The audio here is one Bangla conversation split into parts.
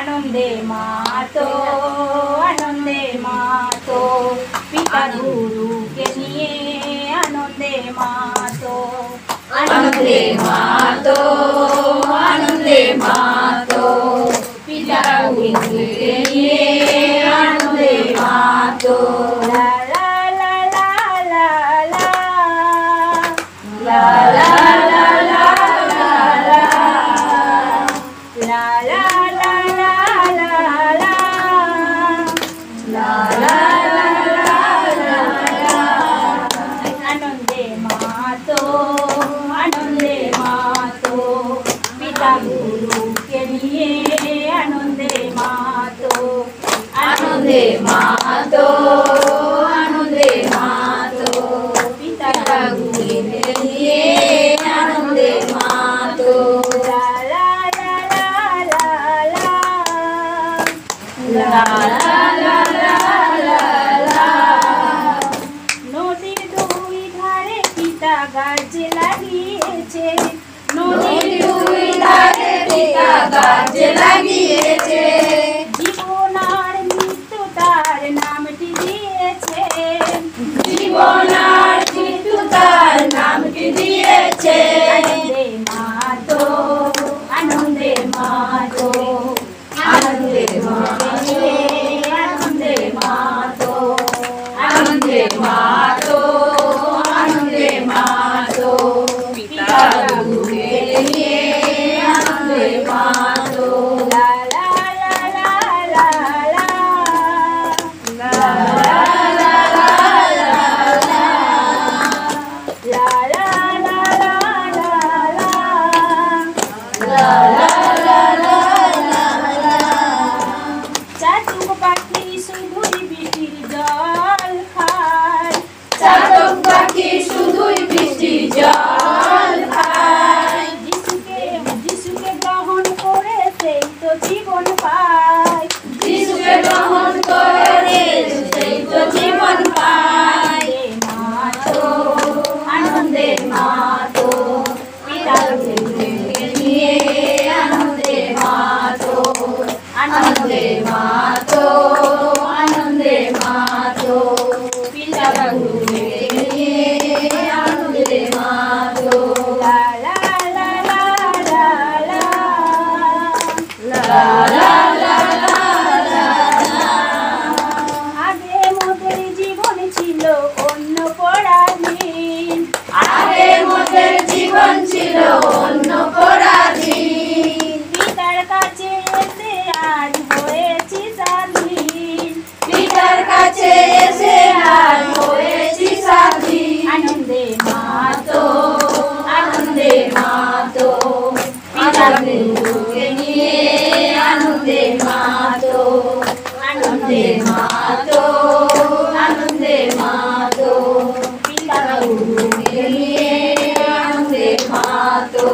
आनंदे मातो पिता गुरु के लिए आनंदे मातो पिता गुरु के लिए आनंदे मातो ला ला ला ला ला ला ला ला ला आनंदे मातो पिता गुरु के लिए आनंदे मातो ला ला ला ला ला ला ला ला नदीर दुई धारे पिता गाछ লাগিয়েছে নদীর দুই ধারে পিতা গাছ লাগিয়েছে জীবন আর মৃত্যু তার নামটি দিয়েছে জীবন আর মৃত্যু তার নামটি দিয়েছে আনন্দে মাতো আনন্দে মাতো আনন্দে মাতো पिता गुरु के लिए आनंदे मातो ला ला ला ला ला ला ला চাতক পাখি শুধুই বৃষ্টির জল খায় চাতক পাখি শুধুই বৃষ্টির জল খায় যিশুকে গ্রহণ করে সেই তো জীবন পায় যিশুকে গ্রহণ করে সেই তো জীবন পায় আনন্দে মাতো পিতা গুরু के लिए आनंदे मातो पिता गुरु के लिए आनंदे मातो ला ला ला ला ला ला ला ला आगे मोদের জীবন ছিল অন্য পরাধীন আগে মোদের জীবন ছিল অন্য পরাধীন পিতার কাছে এসে আজ হয়েছি স্বাধীন পিতার কাছে এসে আজ হয়েছি স্বাধীন আনন্দে মাতো পিতা গুরু के लिए आनंदे मातो पिता गुरु के लिए आनंदे मातो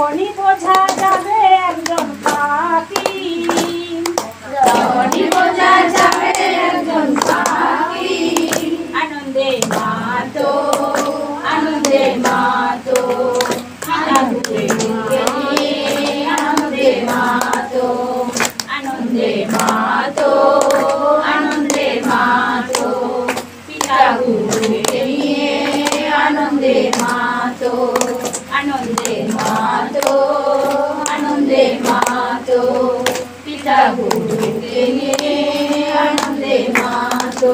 তখনই বোঝা যাবে একজন পাপী, তখনই বোঝা যাবে একজন পাপী। আনন্দে মাতো, আনন্দে মাতো, আনন্দে আনন্দে মাতো, আনন্দে মাতো, আনন্দে মাতো, পিতা গুরুকে নিয়ে আনন্দে মাতো, আনন্দে মাতো, আনন্দে মাতো, পিতা গুরুকে নিয়ে আনন্দে মাতো।